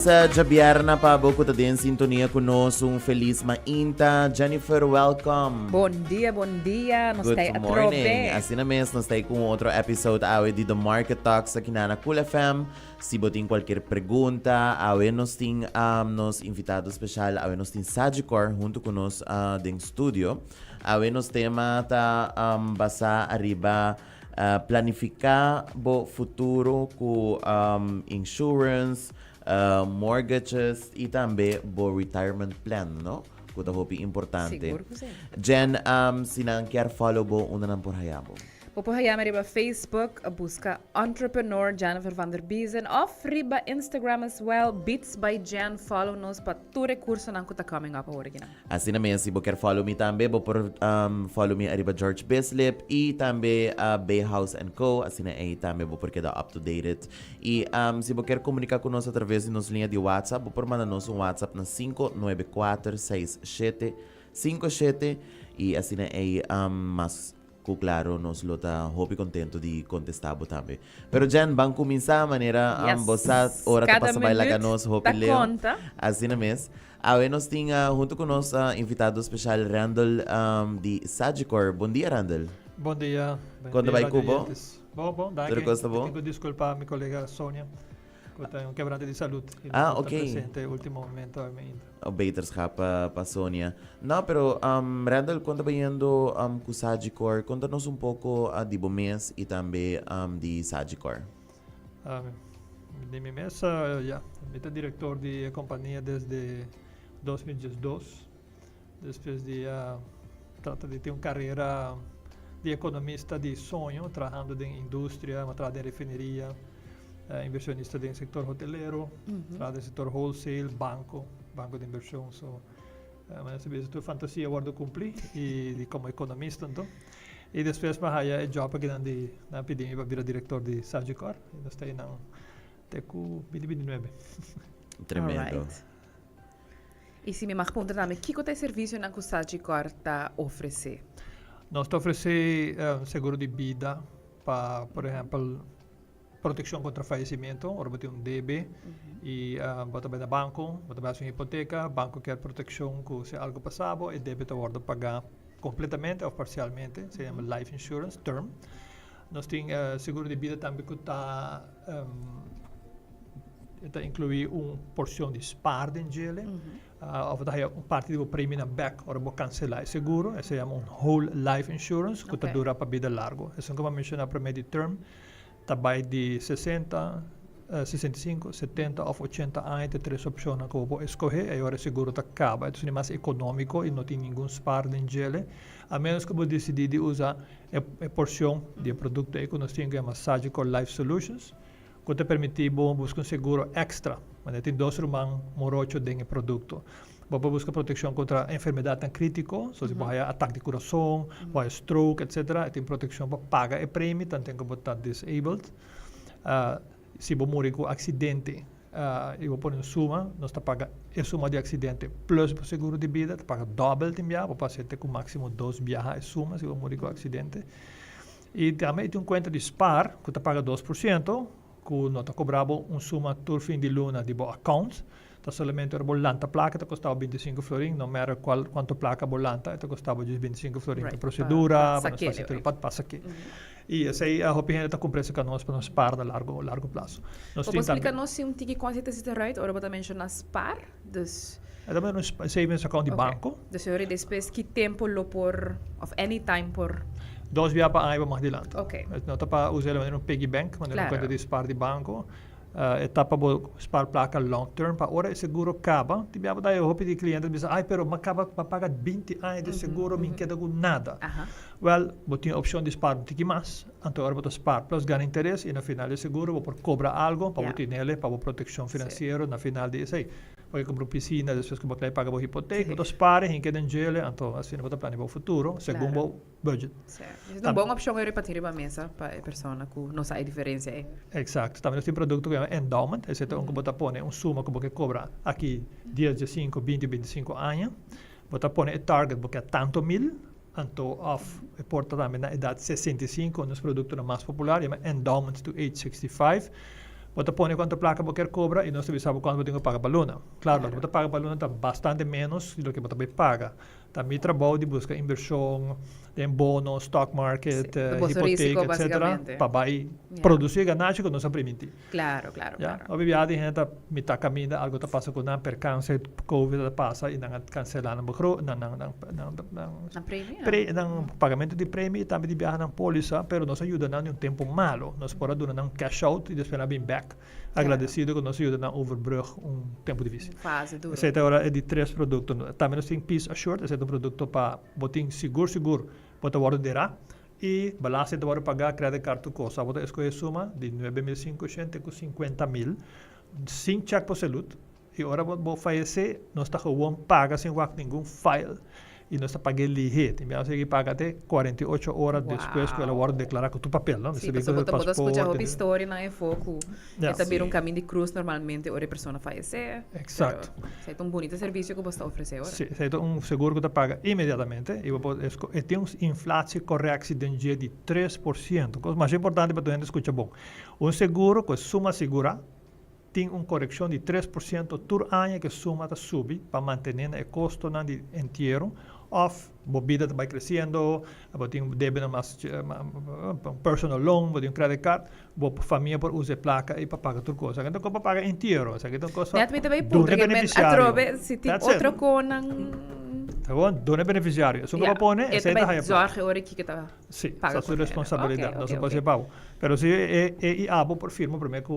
Sa Jabierna pa boco ta din sintonia conosco feliz mainta. Jennifer, welcome. Bom dia. Nos Good tayo morning. atrobe. Assim na mes, nós tayo com outro episode awe de The Market Talks aqui na Cool FM. Se botin qualquer pergunta, awe nos ting nos invitado especial, awe nos ting Sagicor junto conosco din studio. Awe nos tema ta basa arriba planificar bo futuro com insurance, mortgages e também o retirement plan, no? Kuta hopi importante. Siguro ko siya. Jen, sinang kiar follow bo una ng porhayabo. Pupuhayama riba Facebook, busca Entrepreneur Jennifer van der Biezen, of riba Instagram as well, Beats by Jen, follow nos pa tu recurso nang kuta coming up original. Assim na si bo kiar follow me tambe, bo por follow me arriba George Bislip e tambe Bay House and Co. Assim na tambe bo porque da up to date. E se bo kiar comunicar conosco através de nossa linha de WhatsApp, bo por mandar nos WhatsApp na 5946757 e assim na mas claro, nos lota hopi contento de contestar também. Pero Jen, bang começar a maneira bosat ora ta pasabay laga nos hopi leo. Assim na mes. Awe nos tinha junto conosco invitado especial Randall de Sagicor. Bom dia, Randall. Bom dia. Quando vai Cubo? Bom, dai. Tudo costa bom? Tengo disculpa a mi colega Sonia. Tem um quebrante de saúde. Ok. Presente último momento O beterschap pa Sonia. No, pero Randall, quando vai indo com Sagicor, conta-nos de Bomes e também de Sagicor. De mi mesa, ya. Soy director de companhia desde 2012. Depois de trata de ter uma carreira de economista de sonho, trabalhando em indústria, trabalhando em refineria, inversionista do setor hoteleiro, trabalhando no setor wholesale, banco de inversão. Mas essa tua fantasia guardo cumprir e como economista então. E depois mahaya job aqui na pedimos para virar diretor de Sagicor. E nós estamos na Teco 2029. Tremendo. Alright. E se me pergunta também, que tipo de serviço na Sagicor está oferecer? Nós oferecemos seguro de vida para, por exemplo, proteção contra falecimento, ou botar DB, e botar na banco, botar uma hipoteca, banco quer proteção se algo passado, e débito guarda pagar completamente ou parcialmente, se chama life insurance term. Nós temos seguro de vida também que está inclui uma porção de spar em gele, ou daí parte do prêmio na back, ou vou cancelar seguro, se chama whole life insurance, que dura para vida largo. Isso como mencionar para meio term. Tabay de 60, 65, 70 ou 80 anos, tem três opções que eu vou escolher, e agora seguro está acaba. Então, é mais econômico e não tem nenhum spar nem gele, a menos que eu decidir de usar a porção de produto que nós temos, que é Sagicor Life Solutions, que te permite buscar um seguro extra, mas tem dois rumang morocho dentro do produto. Você busca proteção contra enfermidade crítica, se você ataque de coração, stroke, etc. Tem proteção para pagar o prêmio, tanto tem que botar disabled. Se você morrer com acidente, e você põe em suma, nós paga a suma de acidente plus o seguro de vida, paga double também, você pode ter com máximo 2 viagens suma se você morrer com acidente. E também tem conta de SPAR, que você paga 2%, que nós cobramos suma por fim de luna de account. Tá solamente a bolanta placa, tá custava 25 florin, não matter quanto placa bolanta, tá custava 25 florin para procedura, para passar aqui. E essa aí a roupa está com preço que nós para nos par no largo prazo. Você explica nós se tiki quanto se right, ou você menciona SPAR, dus é também um savings account de banco. Dus eu depois que tempo lo por of any time por 2 via para aí mais adiante. Okay. Não tá para usar um piggy bank, quando não conta de SPAR de banco. Etapa bo spar placa long term para ora seguro acaba tibiaba daí roupa de cliente diz pero acaba para pagar 20 anos de seguro me queda com nada well botinha opção de spar tiki mais então ora botar spar plus ganha interesse e no final de seguro vou por cobra algo para botar nele para proteção financeira na final de sei poi compro piscina depois que botar paga a hipoteca botar spar em queda em gele então assim botar plano para o futuro segundo o budget certo é uma boa opção eu repartir para mesa para a pessoa que não sabe a diferença exato também tem produto que é endowment esse é um que botar põe suma que você cobra aqui 10 5 20 25 anos botar põe target porque é tanto mil então off porta também na idade 65 nos produtos mais populares é endowment to age 65 Você pone quanto placa você quer cobrar e não se sabe quanto você tem que pagar para a luna. Claro, o que você paga para a luna está bastante menos do que você paga. Também trabalho de buscar inversão, tem bônus, stock market, hipoteca, etc. Para produzir ganância que não se permite. Claro. Obviamente, a gente está caminhando, algo está passando com uma percance, Covid passa e não cancelar no pagamento de prêmio e também de viagem na polícia, mas nos ajuda em um tempo malo. Nós podemos dar um cash out e depois vir back. Agradecido que nos ajuda a overbrug tempo difícil. Fase dura. Esse agora é de 3 produtos. Também nós temos Peace Assured, esse é um produto para botar seguro, para guardar e balança de pagar credit card to cost. Você escolhe suma de 9.500 com 50.000, sem cheque por saúde. E agora você faz nós está com paga sem nenhum file. E nós pagando ligeiro. Então, você paga até 48 horas depois que ela vai declarar com o papel. Não? Sim, você pode escutar a história na foco. É também um caminho de cruz normalmente, onde a pessoa falece. Exato. É um bonito serviço que você oferece agora. Sim, é um seguro que você paga imediatamente. E tem uma inflação correta de dia de 3%. O mais importante para a gente escutar bom. Um seguro que suma segura tem uma correção de 3% por ano que a suma está subindo para manter o custo inteiro. Bebida vai crescendo, tem um débito mais personal loan, tem um credit card, a família pode usar placa e para pagar tudo coisa. Então, como paga inteiro, então coisa. Net também ponto que se tem outra coisa tá bom? Dona beneficiário. Isso que vai pôr, é sempre a zorge hora que tá. Sim, essa é sua responsabilidade, não se pode ser pago. Pero se é abo por firma, primeiro que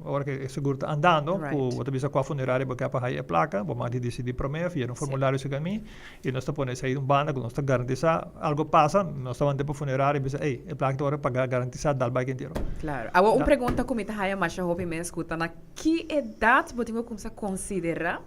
agora que o seguro está andando, que você visa com a funerária para pagar a placa, vamos decidir primeiro, fazer um formulário isso mim, e nós estamos pondo aí banda, que nós estamos garantizar, algo passa, nós estamos andando para o funerário e visa, a placa agora pagar garantizar dal bike inteiro. Claro. Agora, uma pergunta que me está mais a roupa me escuta, na que idade você tem que considerar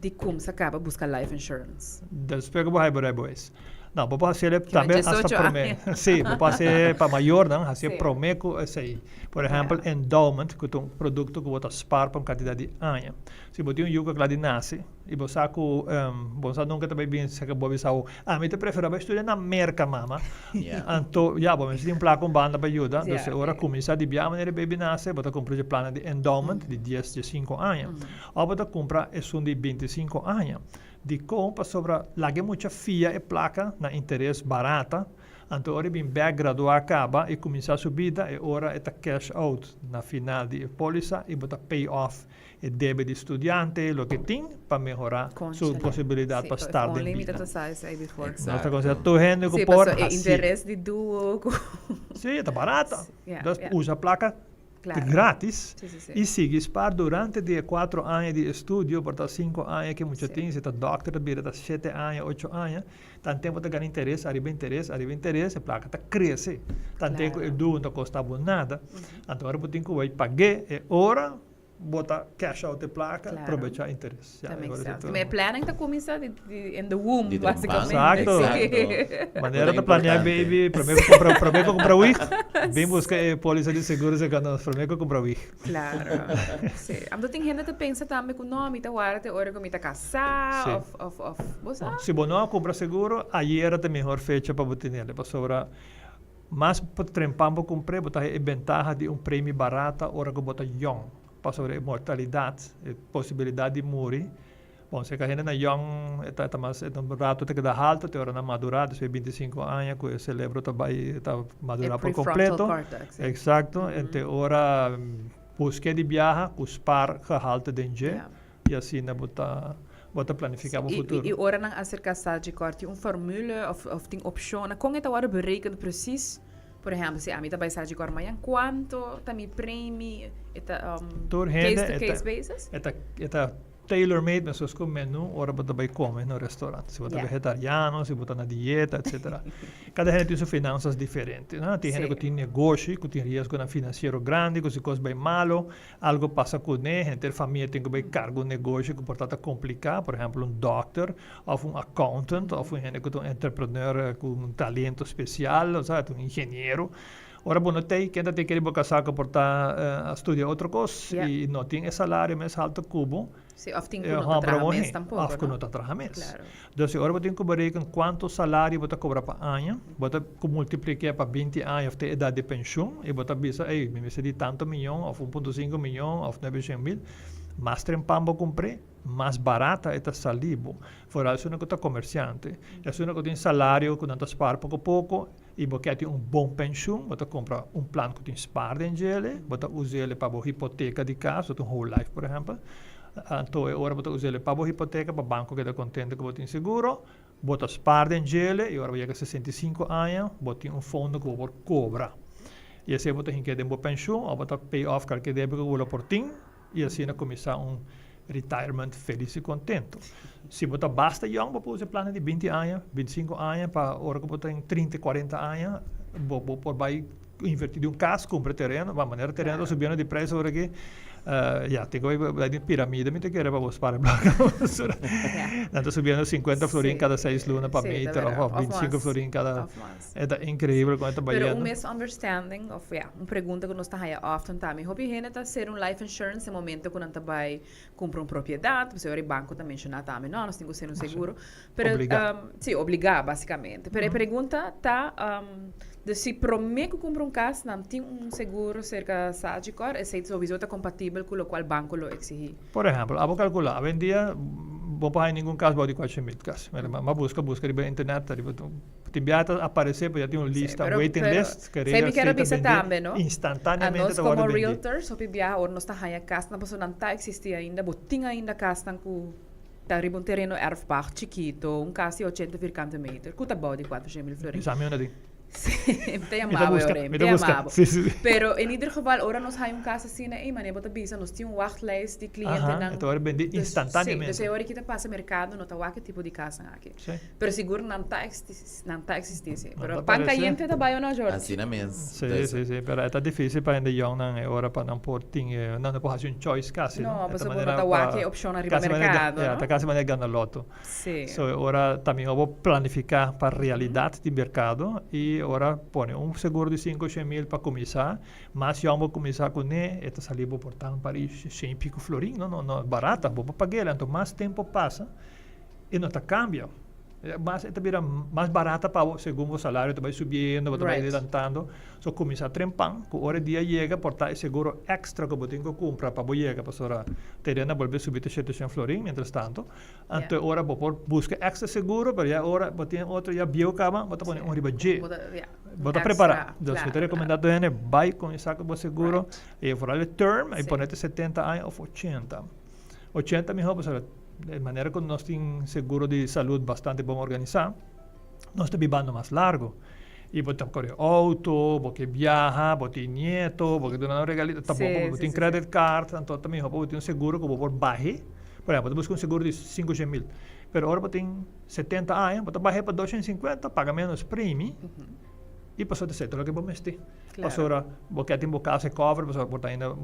de como se acaba buscar life insurance? Después que vai para boys. Não, vou fazer também essa promessa. Sim, vou fazer para maior, não, fazer promessa assim. Por exemplo, endowment, que é um produto que você spara para uma quantidade de anos. Se você tem um yuca que lá de nasce, e você você nunca também bem se acabou de sair. Me te prefiro estudar na América, mama. Então, você tem um plano com banda para ajudar. Então, agora começa a viajar, mas o bebê nasce, você compra o plano de endowment de 10 de 5 anos. Ou você compra esse de 25 anos. De compra sobre lá que muita fia e placa na interesse barata, então hora bem back graduar acaba e começar a subida e hora é cash out na final de polícia e botar pay off e débito de estudante, lo que tem para melhorar sua possibilidade para estar dentro. Nós estamos considerando que por interesse de duo. Sim, está barata. Então usa a placa grátis e sigue spar durante 4 anos de estudo, por 5 anos que muitos têm, se está doctor, vira 7 anos, 8 anos, tanto tempo está ganhando interesse, arriba interesse, a placa está cresce, tanto tempo o duo não custa nada, então agora você tem que pagar, e ora, botar cash out de placa, aproveitar interesse. Mas planning está começando in the womb, basicamente. Exato. Maneira de planear, baby, primeiro que comprar o WIC, bem buscar polícia de seguros, primeiro que comprar o WIC. Claro. Sim. Mas tem gente que pensa também que não, me está hora que me está casar, se você não compra seguro, aí era a melhor fecha para você ter, para sobrar. Mas para trempar para comprar, você tem a vantagem de prêmio barato, hora que você young. Para sobre mortalidade, possibilidade de morrer. Bom, se a gente é young, é mais rato que dá alto, tem hora na madurada, se 25 anos, que o cérebro está madurar por completo. Exato. Então, hora busca de viajar, os par que alto danger, e assim na bota planificar o futuro. E hora não acerca de corte, formula of tem opção, como é a hora berekend precies? Por exemplo, se a mim vai sair de amanhã, quanto também prêmio, case-to-case basis? É tailor-made, mas os menu, ora você vai comer no restaurante. Se você é vegetariano, se você na dieta, etc. Cada gente tem suas finanças diferentes. Né? Tem gente que tem negócio, que tem risco financeiro grande, que se coisa bem malo, algo passa com ele, gente tem família tem que vai cargo um negócio que portanto complicar, por exemplo, um doctor, ou um accountant, ou um gente que é um entrepreneur com um talento especial, ou um engenheiro. Ora, bueno, quem tem que ir para saco por a estudar outra coisa e não tem esse salário mais alto cubo. Sim, of tem que não trabalhar mais tampouco, of não trabalhar mais. Então, ora você tem que berekenen quanto salário você cobra para ano, você multiplica para 20 anos de idade de pensão e você bisa, me precisa de tanto milhão, ou 1.5 milhão, ou 900 mil, mais trempambo comprei, mais barata é salibo. Fora isso, não é comerciante. Isso não tem salário, que não spara pouco a pouco, e você tem bom pensão, você compra plano que tem spara em ele, você usa ele para a hipoteca de casa, um whole life, por exemplo. Então, agora você usa ele para a hipoteca, para o banco que está contente que você tem seguro, você spara em ele, e agora você 65 anos, você tem fundo que você cobra. E assim você tem que ter uma pensão, ou você pay off qualquer débito que você por tem, e assim começar retirement feliz e contento. Se você basta young, você usa plano de 20 anos, 25 anos, para agora que você tem 30, 40 anos, você vai invertir em casa, compra terreno, de maneira terreno está subindo de preço agora aqui. Tem que pirâmide, me tem que ir para buscar a placa. Está subindo 50 florins cada 6 lunas para meter, ou 25 florins cada. É incrível quando está trabalhando. Pero misunderstanding of, pergunta que nós está aí often também. Hobby rene tá ser life insurance no momento quando está vai comprar propriedade, você o banco também mencionar também, não, nós temos que ser seguro. Pero sim, obrigar basicamente. Pero a pergunta tá de se prometo comprar casa, não tem seguro cerca Sagicor, e se o visita compatível com o qual banco lo exige. Por exemplo, vou calcular, hoje em dia, não pode nenhum caso de 4.000 casos. Mas busca na internet, te enviar aparecer, porque já tem uma lista, waiting list, que se me quero visitar também, não? Instantaneamente. Nós como realtors, se enviar, ou nós está aí casa, na pessoa não está existir ainda, mas tem ainda casa com um terreno erfbach, chiquito, casa de 80 metros, que está bom de 4.000 florins. Isso é meu Sim, te amava, Orem, te amava. Pero em ieder geval, agora nós temos casa assim, mas bota bisa, nós temos wachtlijst de clientes. Então agora vende instantaneamente. Então agora que te passa mercado, não tá que tipo de casa aqui. Pero seguro não tá existir. Pero pan caliente tá bem na Jorge. Assim mesmo. Sim, pero é difícil para ainda young na hora para não pôr não pode fazer choice casa. Não, você pode não que opção na mercado. Tá casa maneira ganha loto. Sim. So agora também eu vou planificar para a realidade do mercado e agora põe seguro de 500 mil para começar, mas já vou começar com ele, está salindo por tanto para 100 pico florim, não barata, vou pagar, então mais tempo passa e não está cambia. Mas esta vira mais barata para segundo o salário, vai subindo, vai levantando, só começar a trempar, que hora dia chega, portar seguro extra que você tem que comprar para chegar, para terreno volver subir a 700 florim, mientras tanto, então agora vou buscar extra seguro, para já agora você outro já biocama, você põe riba G, você preparar, então se te recomendado é vai começar com o seguro, e for o term, aí põe 70 anos ou 80 melhor, de maneira que nós temos seguro de saúde bastante bom organizado, nós estamos vivendo mais largo. E você corre auto, você viaja, você tem nieto, você tem uma regalita, você tem credit card, então também você tem um seguro que você baixe. Por exemplo, você busca um seguro de 500 mil, mas agora você tem 70 anos, você baixa para 250, paga menos prêmio, e passou de certo, o que você tem. Passou porque tem um caso de cover, você ainda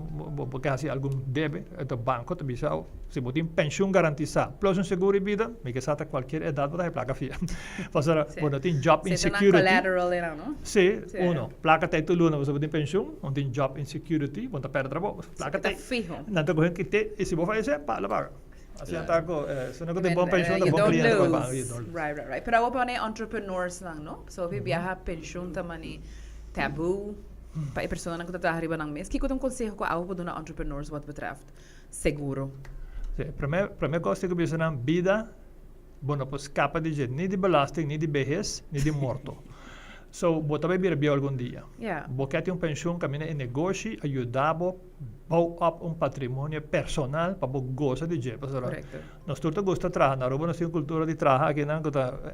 porque assim algum débito, então banco te bisa, se você tem pensão garantizada, plus um seguro de vida, me que sata qualquer idade você placa fia. Passou você tem job insecurity. Collateral não? Sim, placa tem tudo, você tem pensão, tem job insecurity, você perde trabalho, placa tem fijo. Não tem corrente que tem, e se você faz paga. Assim se não tem bom pensão, tem bom cliente para banco. Right. Pero ako pa na entrepreneurs lang, no? So, viaja pensão também tabu para a pessoa que está arriba ng mês. Kiko tong consejo ko ako do na entrepreneurs what betreft seguro. Sim, primeira coisa que pensa na vida, não pode escapar de jeito, nem de belasting, nem de vejez, nem de morto. So, você vai vir algum dia. Você tem pensão, caminha em negócio, ajudava a patrimônio personal para gostar de jeito. Nós todos gostamos de trabalhar, na Aruba nós temos cultura de trabalhar aqui,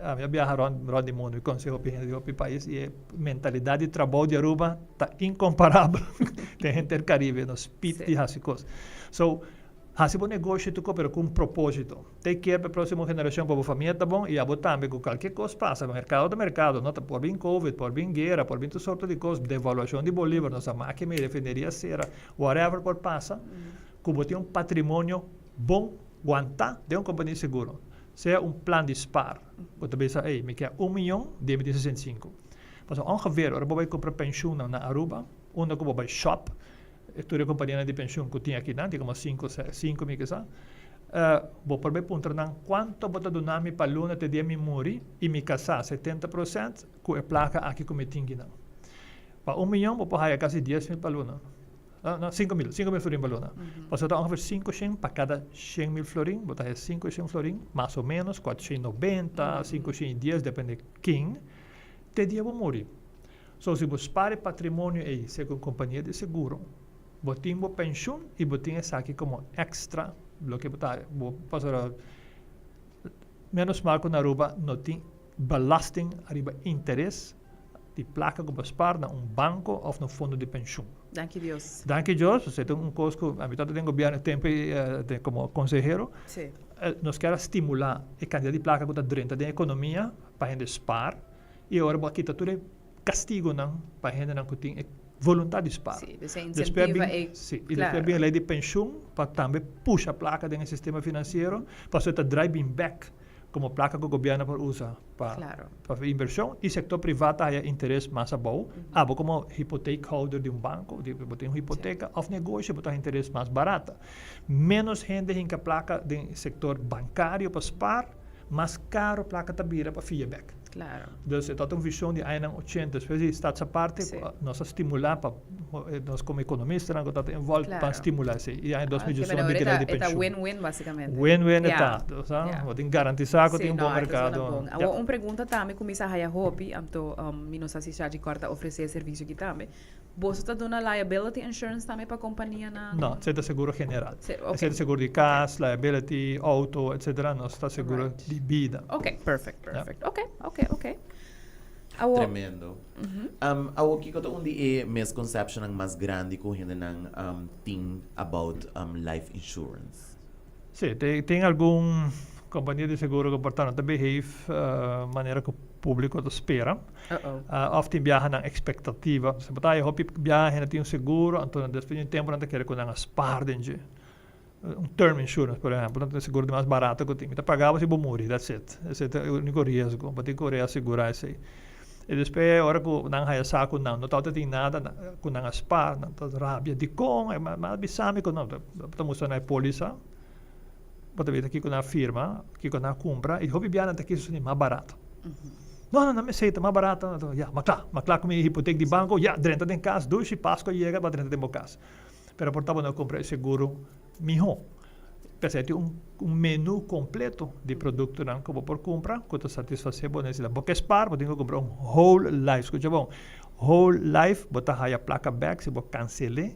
a minha viaja around the mundo, e consigo de outro país, e a mentalidade de trabalho de Aruba está incomparável. Tem gente do Caribe, nos pit e essas coisas. So, há-se um negócio, mas com propósito. Tem que ir para a próxima geração, para a família, tá bom? E a botar também, com qualquer coisa passa, mercado, não por vir Covid, por vir guerra, por vir toda sorte de coisas, devaluação de Bolívar, nossa máquina de refineria será, whatever por passa, como tem patrimônio bom, aguentar, de companhia seguro. Se é plano de SPAR, você pensa, me quer 1 milhão, deve de 65. Paso ongeveer, ora vai comprar pensioen na Aruba, una como vai shop, tutte compagnie di pensioen que tinha aqui, nanti como 5 mil que sa. Vou por bem puntar nan quanto bota donami pa luna te dia mi muri e mi casa 70% com a placa aqui como tinha não. Pa 1 milhão vou pagar quase 10 mil pa luna. Não, 5 mil florin pa luna. Paso tá ongeveer 5 cent para cada 100 mil florin, bota 5 cent florin, mais ou menos 490, 510 depende quem. Te dia vou morrer. So se você pare patrimônio aí, segundo companhia de seguro, botem bo pensão e botem essa aqui como extra, lo que botar, passar menos mal que na Aruba não tem belasting, arriba interesse de placa que você para um banco ou no fundo de pensão. Danke Deus. Danke Deus, você tem custo, a mitad do governo tempo como consejero, nós queremos estimular a quantidade de placa que está dentro da economia para a gente spar e agora aqui está tudo castigo não para a gente não tem vontade de spar. Sim, você incentiva e depois vem a lei de pensão para também puxar a placa dentro do sistema financeiro para você driving back como placa que o governo usa para inversão e o setor privado tem interesse mais bom. Como hipoteca holder de um banco, tem uma hipoteca ou negócio, tem interesse mais barato. Menos gente em que a placa do setor bancário para spar, mais caro a placa tabira para feedback. Claro. Então, é uma visão de anos 80, depois está essa parte, nós estimular, nós como economistas, nós estamos envolvidos para estimular isso. E em 2018, a lei de pensão. É win-win, basicamente. Win-win tem garantizar que tem um bom mercado. Uma pergunta também, como isso é hobby, nós assistimos de corta oferecer serviço aqui também. Você está dando liability insurance também para a companhia? Não, você está seguro general. Você está seguro de casa, liability, auto, etc. Nós está seguro de vida. Ok, perfect. Ok. Tremendo. Awo kiko to undi misconception ang mas grande ko hindi ng thing about life insurance. Sim, tem algum companhia de seguro que portanto te behave maneira que o público espera. Often viaja ng expectativa. Se tayo hopi viaja na tem seguro, então depois de tempo não te quer com ang spar dinge. Term insurance, por exemplo, não seguro de mais barato que eu tinha. Então pagava se vou morrer, that's it. Esse é o único risco, mas tem que assegurar isso aí. E depois, a hora que não há saco, não tem nada, com não spar, não tem rabia de com, mas bisame que não, estamos usando a polícia, pode ver aqui com a firma, aqui com a compra, e hobby biana aqui isso é mais barato. Não me aceita, mais barato, mas claro, com a hipoteca de banco, dentro de casa, 2 Páscoa chega para dentro de casa. Pero portanto, não comprei seguro melhor. Tem um menu completo de produtos que vou por comprar, que satisfazer bom nesse lado. Porque spar, vou ter que comprar whole life. Escuta bom, whole life, botar a placa back, se vou cancelar,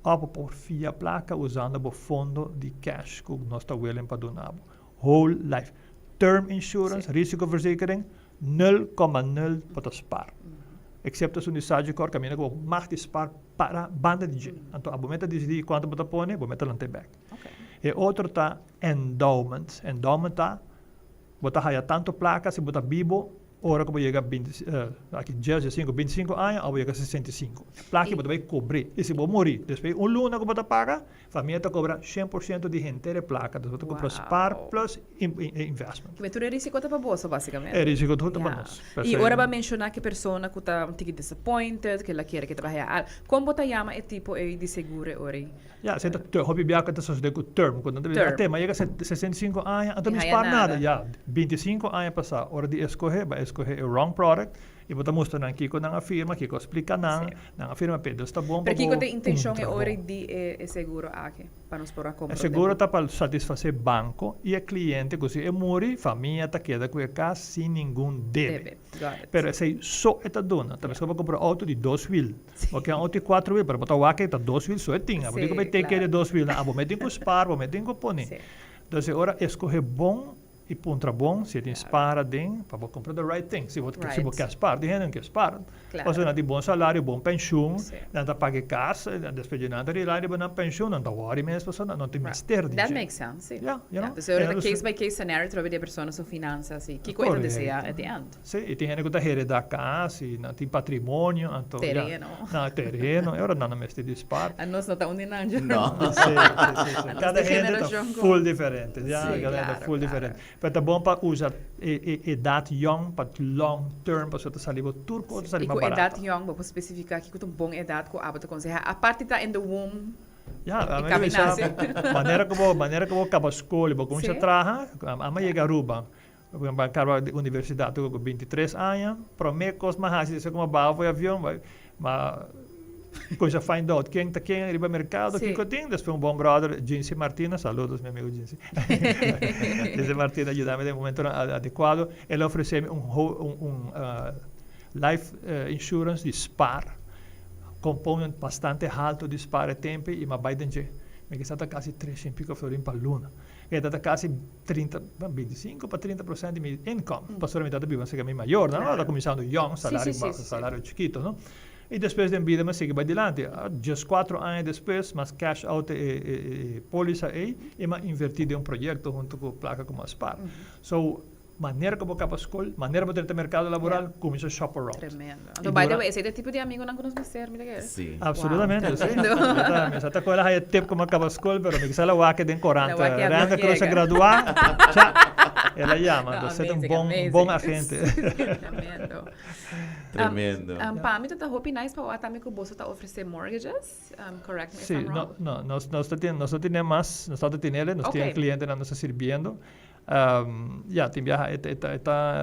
ou por fia placa usando o fundo de cash que nós estamos willing para donar. Whole life. Term insurance, risikoverzekering, 0,0 para spar. Excepto se unidade de cor caminha com mais de spar para banda de gente. Então, a momento de decidir quanto você põe, você mete lá no back. E outro está endowment. Endowment está, você há tanto placa, se você vivo, ora que você chega aqui 25 anos, ou chega 65. Placa você vai cobrir. E se você morrer, depois luna que você paga, a família te cobra 100% de inteira placa. Então, você compra spar plus investment. Mas tudo é risco para bolsa, basicamente. É risco tudo para nós. E agora vai mencionar que a pessoa que está disappointed, que ela quer que trabalhe. Como você chama esse tipo de seguro ora? Você está hobby biaca da sociedade com term. Quando você até mas chega 65 anos, então não spar nada. 25 anos passar, hora de escolher o wrong product. E você mostra aqui com a firma, que explica a firma Pedro está bom. Porque você tem intenção é hora de seguro aqui para nos pôr a compra. O seguro está para satisfazer banco e o cliente que se morre, família está queda com a casa sem nenhum deve. Pero se só está dona, talvez você comprar auto de 2 mil, porque auto de 4 mil, para botar o aqui está 2 mil só é tinha, porque vai ter que de 2 mil, você tem que spar, você tem que pôr. Então, agora escolher bom e pontra bom, se tem spara dentro, para comprar the right thing. Se você quer spar, tem gente que spara. Você não tem bom salário, bom pensão, não está paga casa, depois de nada de não pensão, não está worry mesmo, não tem mistério. That makes sense. Então, é case by case scenario, trove de pessoas sua finança, assim, que coisa deseja at the end. Sim, e tem gente que está heredar casa, não tem patrimônio, então terreno. Não, terreno, agora não mesmo de spar. A nós não está onde não. Não. Cada gente está full diferente, galera, full diferente. Pero é bom para usar idade young para long term, para você sair turco, sair mais barato. Idade young, vou especificar que com bom idade que abo te aconselhar. A parte tá in the womb. Ja, maneira como acaba a escola, como você trabalha, a mãe chega a Aruba. Acaba a universidade com 23 anos, para mim, coisa mais assim, como a foi avião, mas coisa find out quem está quem arriba mercado, quem tem, depois bom brother, Jinsi Martina, saludos meu amigo Jinsi. Jinsi Martina ajuda-me no momento adequado, ele oferece life insurance de SPAR, component bastante alto de SPAR tempo e ma Biden je, me que está quase 300 pico florin per luna. E está quase 25 para 30% de meu income. Pastor metade vive se que maior, não? Está começando young, salário chiquito, não? E depois de vida, mas sigue para adiante. Just 4 anos depois, mas cash out e póliza aí, e mas invertir em projeto junto com placa como a SPAR. So, maneira que eu vou para a escola, maneira que eu tenho mercado laboral, começa a shop around. Tremendo. Então, by the way, esse é o tipo de amigo que não conosco ser, me diga. Sim. Absolutamente, eu sei. Exatamente. Até com ela é tempo como acaba a escola, mas me sala o que tem 40. Renda que você graduar, ela chama. Você é um bom agente. Tremendo. Tremendo. Para mim, está hope nice para o atame que o bolso está oferecendo mortgages, correct me if I'm wrong? No, nós temos mais, nós temos clientes que nos estão servindo.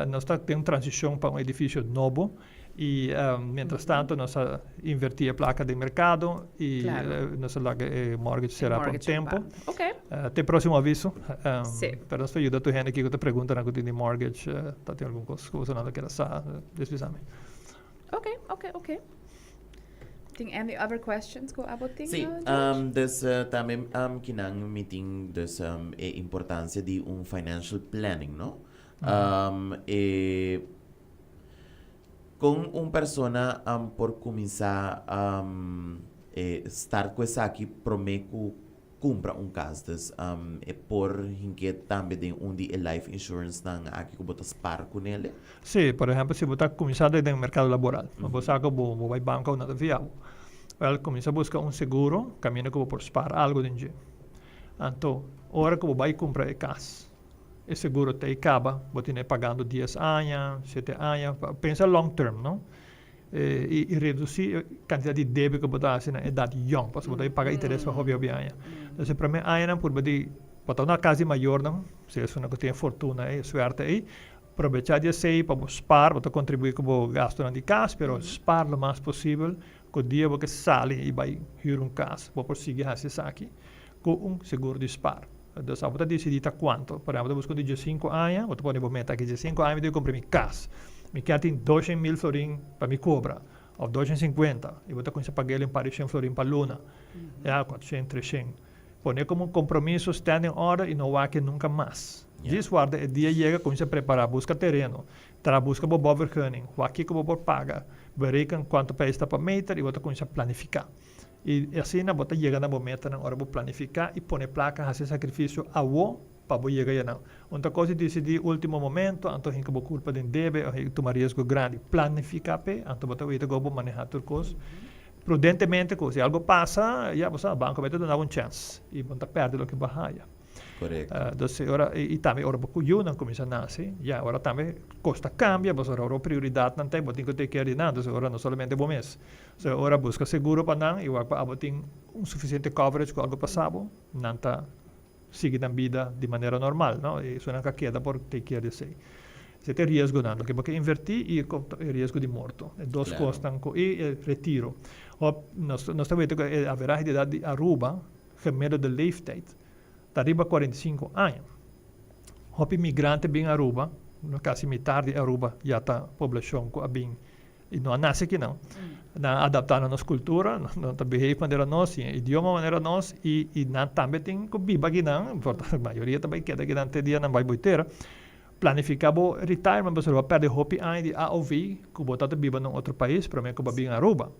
Nós temos transição para um edifício novo e, mientras tanto, nós invertimos a placa de mercado e nossa mortgage será por tempo. Até o próximo aviso. Para nós ajudar a gente que te pergunta na de mortgage, tem alguma coisa que queira saber, desvisame. Ok. Tem any other questions ko about things? Sim, também kinang meeting des importância de financial planning, no? Com persona por começar start com essa aqui prometo compra caso por que também tem de life insurance nang aqui que botas par com ele. Sim, por exemplo, se você começar no mercado laboral, você vai banco ou nada viável. Começa a buscar seguro, caminho que por spar algo dentro. Então, hora que você vai comprar a casa, o seguro te acaba, você tem pagando 10 anos, 7 anos, pensa long term, não? E reduzir a quantidade de débito que você tem na idade young, porque você paga interesse para hobby anos. Então, para mim, anos por você botar uma casa maior, não? Se é uma que tem fortuna e suerte aí, aproveitar de sei para spar, para contribuir com o gasto de casa, mas spar o mais possível, que o dia você sai e vai ir casa, para prosseguir essa aqui, com seguro de spar. Então, você decide quanto. Por exemplo, você busca de 5 anos, você pode meter aqui de 5 anos e eu compro minha casa. Me quer ter 200.000 florin para me cobrar, ou 250, e você começa a pagar ele para 100 florin para luna, 400, 300. Põe como compromisso, standing order e não há que nunca mais. Diz guarda, o dia chega, começa a preparar, busca terreno, busca o overcunning, o aqui que o bobo paga, verifica quanto país está para meter e você começa a planificar. E assim, você chega no momento na hora de planificar e põe placa, fazer sacrifício a para chegar aí. Outra coisa é decidir último momento, então a gente tem culpa de débito, a gente toma risco grande, planificar, então você vai manejar tudo coisa. Prudentemente, se algo passa, o banco vai te dar uma chance e você perde o que vai. Correto. Então, ora, e também, ora, porque o começa a nascer, ora também, custa cambia, mas ora, a prioridade não tem, você tem que ter que ir nada, ora, não somente bom mês. Ora, busca seguro para não, e ora, tem suficiente coverage com algo passado, não está seguindo a vida de maneira normal, não? E isso não queda por ter que ir assim. Você tem risco, não, porque invertir e risco de morto. Dois custam, e retiro. Nós estamos vendo que a verdade de Aruba, gemelo de leeftijd, está arriba 45 anos. O imigrante bem Aruba, no caso metade de Aruba, já está a população que bem e não nasce aqui não. Adaptar a nossa cultura, não está behave maneira nós, idioma maneira nós e não também tem que viver aqui não, a maioria também queda aqui não tem dia não vai boiteira. Planificar o retirement, você vai perder hopi anos de AOV, que você está vivendo em outro país, para mim que vai bem Aruba.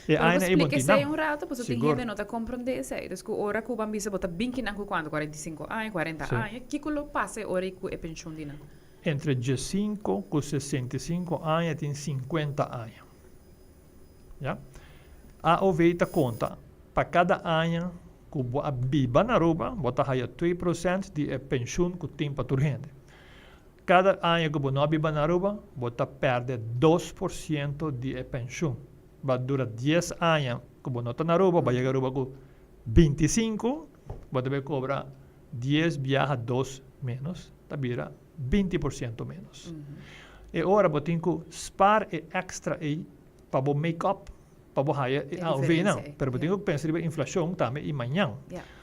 E ainda é muito não. Rato, porque tem gente não está compreendendo isso. Então, hora que o bambisa bota bem que não quando 45 anos, 40 anos, que que lo passa hora que é pensão dina? Entre 15 e 65 anos tem 50 anos. Já? A oveita conta para cada ano que você vive na Aruba, você ganha 2% de pensão que tem para a gente. cada año que no viva en Aruba, vos perde 2% de pensión. Va a durar 10 años que no está en Aruba, va a llegar a Aruba con 25, vos debe cobrar 10 viaja 2 menos, tabira 20% menos. E ahora vos tenés que spar e extra aí para vos make up, para vos hire AOV não. Pero vos tenés que pensar en inflación también y mañana.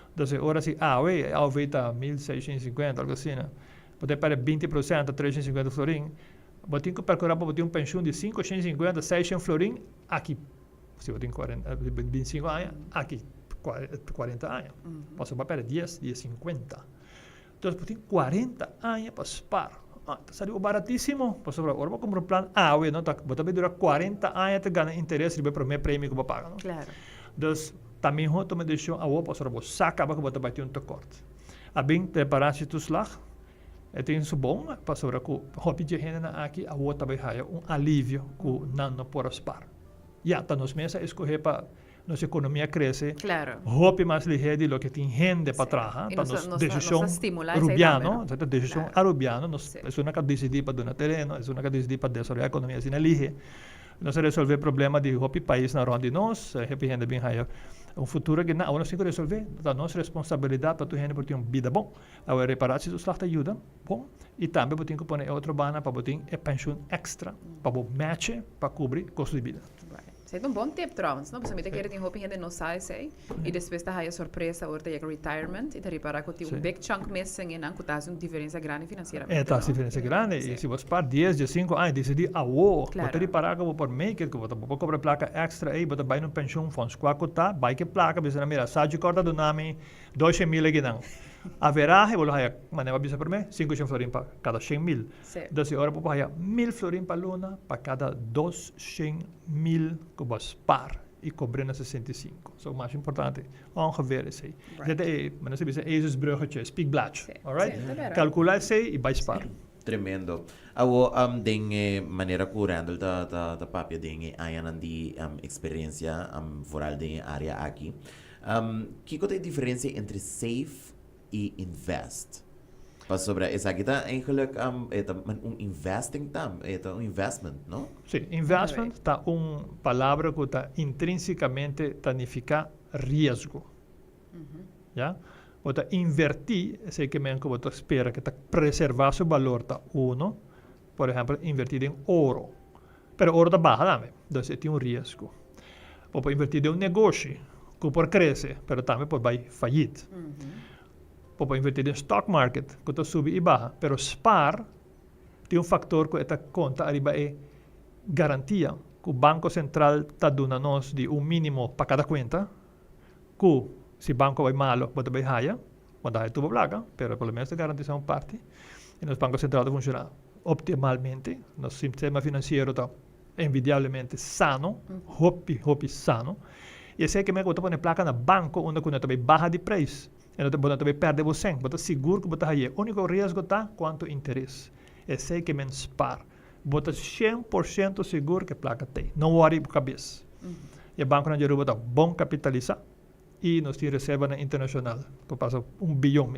Entonces ahora si AOV está 1.650, algo así, ¿no? Vos te paga 20%, 350 florín. Vos tenés que procurar para ter pensión de 550, 600 florín aqui. Se vos tenés 25 años, aqui 40 años. Vos vai para 10, 50. Entonces vos tenés 40 años para spar. Salió baratísimo. Pues ahora vamos a comprar un plan AOV, ¿no? Vos también dura 40 años te gana interés y el primer premio que vos pagas, ¿no? Claro. Entonces, también junto me decision a vos, pues ahora vos saca para que vos te bater un tekort. Abin preparatie toeslag. Het is zo bom, pas ahora que hobby de gente aqui a vos também haya un alivio que não por spar. Ya, tá nos mesa escoger para nossa economia cresce. Claro. Hobby mais ligeiro de lo que tem gente para trabalhar. Tá nos decisão rubiano, tá decisão arubiano, nos é uma que decidir para donar terreno, é uma que decidir para desenvolver a economia assim lige. Nós resolver problema de hobby país na ronda de nós, happy gente bem haya futuro que não, nós temos que resolver. Da nossa responsabilidade para tu gente por ter uma vida bom. Agora reparar se os lata ajuda, bom. E também tem que pôr outra bana para ter pensão extra, para match, para cobrir custo de vida. Isso é um bom tip, trouwens. No? Porque quer ter hobby gente não sai, sei. E depois está aí a surpresa, agora tem retirement, e tá reparar que tem big chunk missing e não que tá uma diferença grande financeiramente. Tá diferença grande. E se você par 10, 5 anos, decidir vou reparar que vou por make it, que vou cobrar placa extra aí, vou dar um pensão funds. Qual tá, vai que placa, bisa na mira, sabe corta do nome 200.000 aqui não. Haverá, eu vou lá, mas não bisa por mim, 500 florin para cada 100.000. Então, agora vou pagar 1.000 florin para luna para cada 200.000 que você par e cobrando 65. So, o mais importante, ongeveer is aí. Dit is, mas não se bisa, is bruggetje, speakblad. Alright? Calcula isso e vai spar. Tremendo. Awo den maneira curando da papia den ayan di experiência foral den área aqui. Que é a diferença entre safe e invest? Pas sobre essa aqui tá eigenlijk investing tam, investment, não? Sim, investment tá palavra que tá intrinsecamente significa risco. Já? Você invertir, sei que você espera que preservar seu valor tá por exemplo, invertir em ouro. Pero ouro tá baixo também, então tem risco. Você invertir em negócio, que pode crescer, pero também pode fallir. Você invertir em stock market, que tá subir e baixa, pero spar tem fator que esta conta arriba é garantia que o Banco Central está dando nós de mínimo para cada conta, que se o banco vai malo, você vai higher, quando há tudo placa, pero pelo menos garantiza uma parte, e nosso Banco Central funciona optimalmente, nosso sistema financeiro está envidiablemente sano, hopi sano, e sei que me você põe placa no banco, onde você também baixa de preço, e você também perde você, você seguro que você vai, o único risco está quanto interesse, e sei que me spar, você 100% seguro que a placa tem, não worry por cabeça, e o banco não gerou está bom capitalizado, e nós temos reserva internacional, que passa 1 bilhão,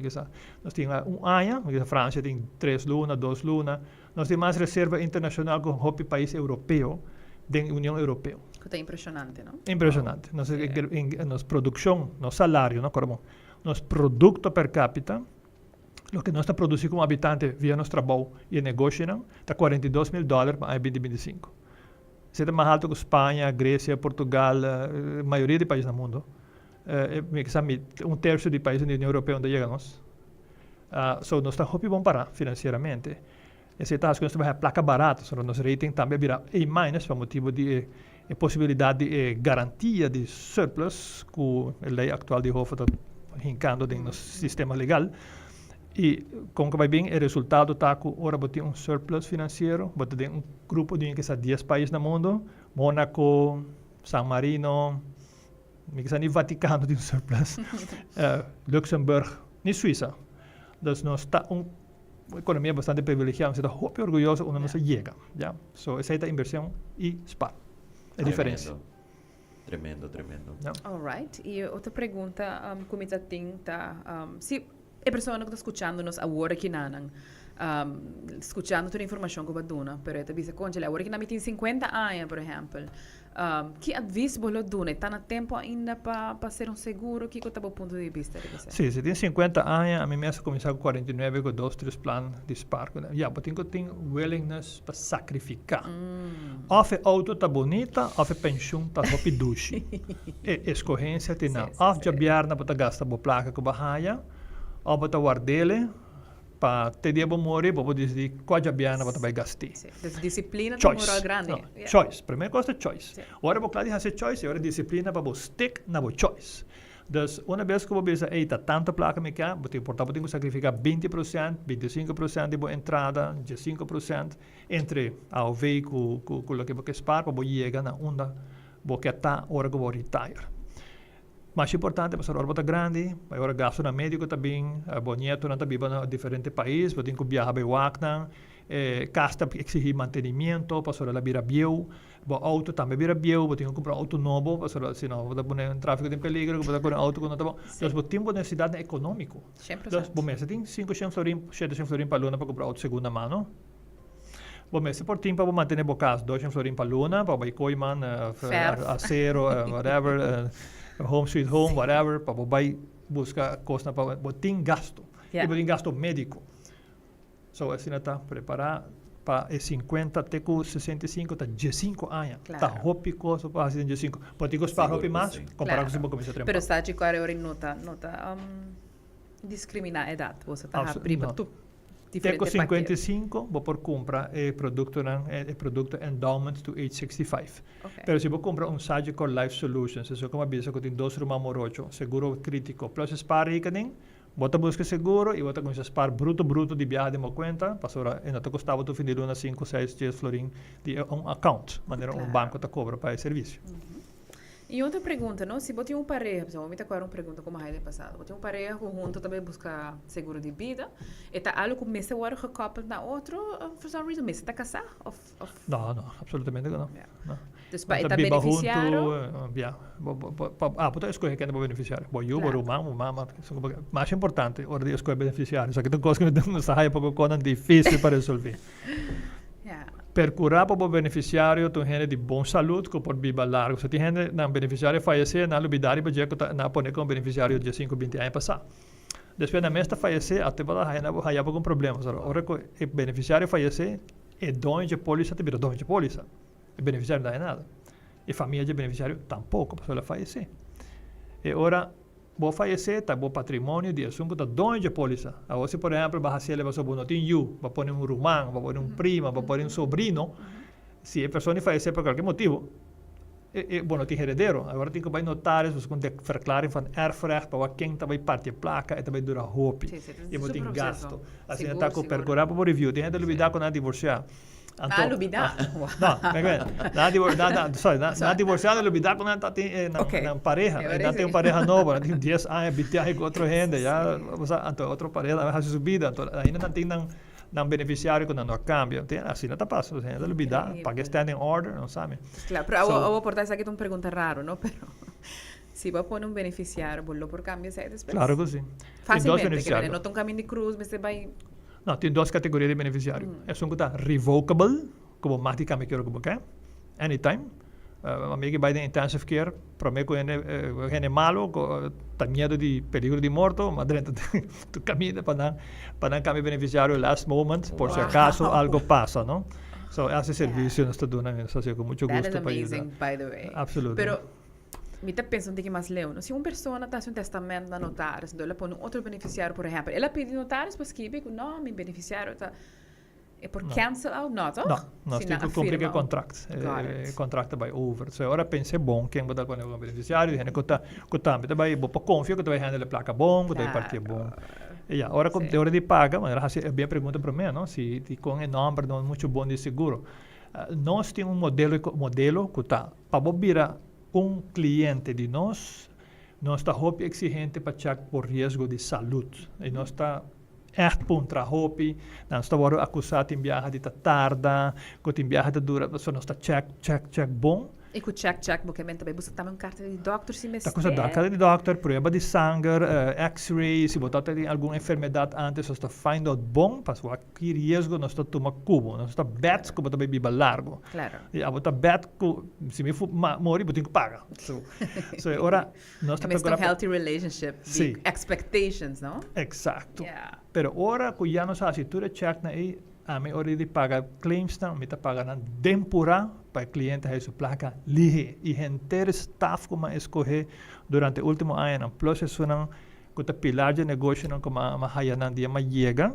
nós temos ano, a França tem 3 lunas, 2 lunas, nós temos mais reserva internacional que o país europeu, da União Europeia. Que é impressionante, não? Impressionante. Nossa produção, nosso salário, nosso produto per capita, o que nós está produzindo como habitante via nosso trabalho e negócio, está $42,000 para 2025. Isso é mais alto que Espanha, Grécia, Portugal, a maioria dos países do mundo. Terço de países da União Europeia onde chegamos. So, nós estamos bom para financeiramente. Esse task nós temos a placa barata, so nosso rating também virá A-, por motivo de possibilidade de garantia de surplus, que a lei atual de Hofa está hincando no nosso sistema legal. E, como que vai bem, o resultado está que agora você tem surplus financeiro, você tem grupo de 10 países no mundo, Mônaco, San Marino, nem Vaticano tem surplus, Luxemburgo, nem Suíça. Então, nós está uma economia bastante privilegiada, nós estamos muito orgulhosos onde nós chega. So, essa é a inversão e SPAR. É a diferença. Tremendo. All right. E outra pergunta, como está se E persona que está escuchándonos ahora que nanan, escuchando toda a informação que eu dou, pero te dice, concha, agora que nami tem 50 anos, por exemplo, que aviso você dá? Está no tempo ainda para ser seguro? Que está o ponto de vista de você? Sim, se tem 50 anos, a mim mesmo começar com 49 com 2-3 planos de spark. Já, mas tem willingness para sacrificar. Of a auto está bonita, of a pensão está hopi dushi. E escorrência tem não. Of já biarna para gastar boa placa com bahia, ou para guardele, para ter dia bom morrer, para dizer qual já biarna para vai gastar. Disciplina é moral grande. No, choice. Primeira coisa é choice. Agora vou claro fazer choice, agora disciplina para stick na boa choice. Dus uma vez que você pensa, tá tanta placa me quer, você tem que sacrificar 20%, 25% de boa entrada, 15% entre ao veículo com o que você espera para você chegar na onda, você tá hora que você retire. Mais importante é a hora grande, agora gasto na médico também, bonito não também para diferentes países, você tem que viajar para o Acna, casta exigir mantenimento, para a vira biel, o auto também vira biel, você tem que comprar um auto novo, para senão você pôr em tráfego de peligro, você pôr um auto que não está bom. Então, você tem necessidade econômica. Então, você tem 500 florins, 700 florins para luna para comprar auto segunda mão. Você por tempo para manter o caso, 200 florins para luna, para o coiman, acero, whatever, home sweet home, whatever, para você buscar coisa para você tem gasto. E você tem gasto médico. So, assim está preparado para 50 até 65 até 15 anos. Está hopi coisa para 15. Pode gostar hopi mais, comparado com o começo a trempar. Pero está de agora nota discriminar a idade. Você está abrindo tu Teco 55, vou por comprar produto endowment to age 65. Pero se vou comprar Sagicor Life Solutions, isso é como a bisa que tem 2 rumos morocho, seguro crítico, plus spara e cadê? Bota busca seguro e bota começa a spar bruto de viagem de uma conta, passora e não te custava tu finir uma 5, 6, 10 florim de account, maneira banco te cobra para esse serviço. E outra pergunta, não? Se você tem pareja, pessoal, me agora uma pergunta como a raia passada. Você tem pareja que junto também busca seguro de vida, e tá algo que começa a gekoppeld na outro, for some reason, você está casado? Não, absolutamente não. Dus para beneficiário? Pode escolher quem é o beneficiário. Eu, o mama, mais importante, hora de escolher beneficiário. Só que tem coisas que não saem porque é difícil para resolver. Procurar para o beneficiário tem gente de boa saúde que pode viver largo. Se tem gente que beneficiário falecer, não liberdade para dizer que não pode com o beneficiário de 5, 20 anos passar. Depois na mesta falecer, até para aí com problemas. Agora que o beneficiário falecer, é dono de polícia, te vira dono de polícia. O beneficiário não dá nada. E família de beneficiário tampouco, para ela falecer. E agora, vou falecer, tá bom patrimônio de assunto da dono de polícia. Agora, se por exemplo, vai ser levado sobre vai pôr um irmão, vai pôr um primo, vai pôr um sobrinho, se a pessoa falecer por qualquer motivo, bom, tem herdeiro. Agora tem que vai notários, você tem que verklaring van erfrecht, para quem vai partir placa, e também dura hopi. E você tem gasto. Assim, está com percorrer para o review. Tem gente que lidar com a divorciar. Lubida? Na divorciada, lubida quando está na pareja. Não tem pareja nova, tem 10 anos, 20 anos com outra gente, já, outra pareja, vai subida, ainda não tem não beneficiário quando não cambia. Assim não está passando, ainda lubida, paga standing order, não sabe. Claro, pero eu vou portar isso aqui uma pergunta raro, não? Pero se vai pôr beneficiário, bolou por cambio, sai depois? Claro que sim. Facilmente, que não tem caminho de cruz, você vai... Não, tem 2 categorias de beneficiário. É um que está revocable, como automaticamente quero que quer, anytime. A mim que vai de intensive care, para mim que é malo, tem medo de peligro de morto, mas dentro tu caminha para não cambiar beneficiário last moment, por se acaso algo passa, não? So, esse serviço nós estamos dando com muito gosto para ajudar. That is amazing, by the way. Absolutamente. Pero, me está pensando que mais leu, se uma pessoa está sem testamento na notário, então ela põe outro beneficiário, por exemplo, ela pede notários para escrever que não, meu beneficiário está... É por cancel out, não, tá? Não, nós temos que cumprir o contrato. O contrato vai over. So, agora pense bom, quem vai dar com o beneficiário, a gente que também vai para confiar que vai handle a placa bom, que vai partir bom. E agora, como tem hora de paga, mas é bem pergunta para mim, não? Se com o nome não muito bom de seguro. Nós temos modelo que está para virar cliente de nós está muito exigente para checar por risco de saúde. E nós está echt contra hopi, nós está acusado em viagem de tarda, que em viagem de dura, nós está check bom. E com check, porque também você também carta de doctor se me Tá com carta de doctor, prova de sangue, X-ray, se você tem alguma enfermidade antes, você está find out bom, para que risco nós está tomar cubo, nós está bet como também biba largo. Claro. E a você bet se me morrer, você tem que pagar. So ora nós está pegando healthy relationship, sí. Expectations, não? Exato. Yeah. Pero ora que já nós assinatura check na aí, a mim already paga claims não, me está pagando tempura para o cliente aí sua placa lihe e inteiro staff como escolher durante o último ano, plus isso não que o pilar de negócio não como a haya não dia mais chega,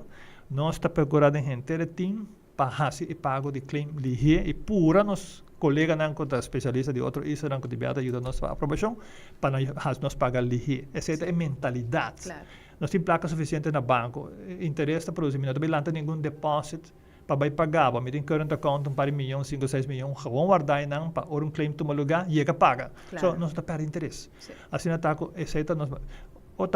nós está procurando inteiro team para fazer e pago de claim lihe e pura nos colega não conta especialista de outro isso não que tiver ajuda nós para aprovação para nós pagar lihe. Essa é a mentalidade. Claro. Nós temos placa suficiente na banco, interesse para produzir, não tem nenhum depósito para pagar, mas tem current account um par de milhão, 5, 6 milhões, vão guardar não para or claim toma lugar e é paga. Claro. So nós está perdendo interesse. Sí. Assim não está aceita nós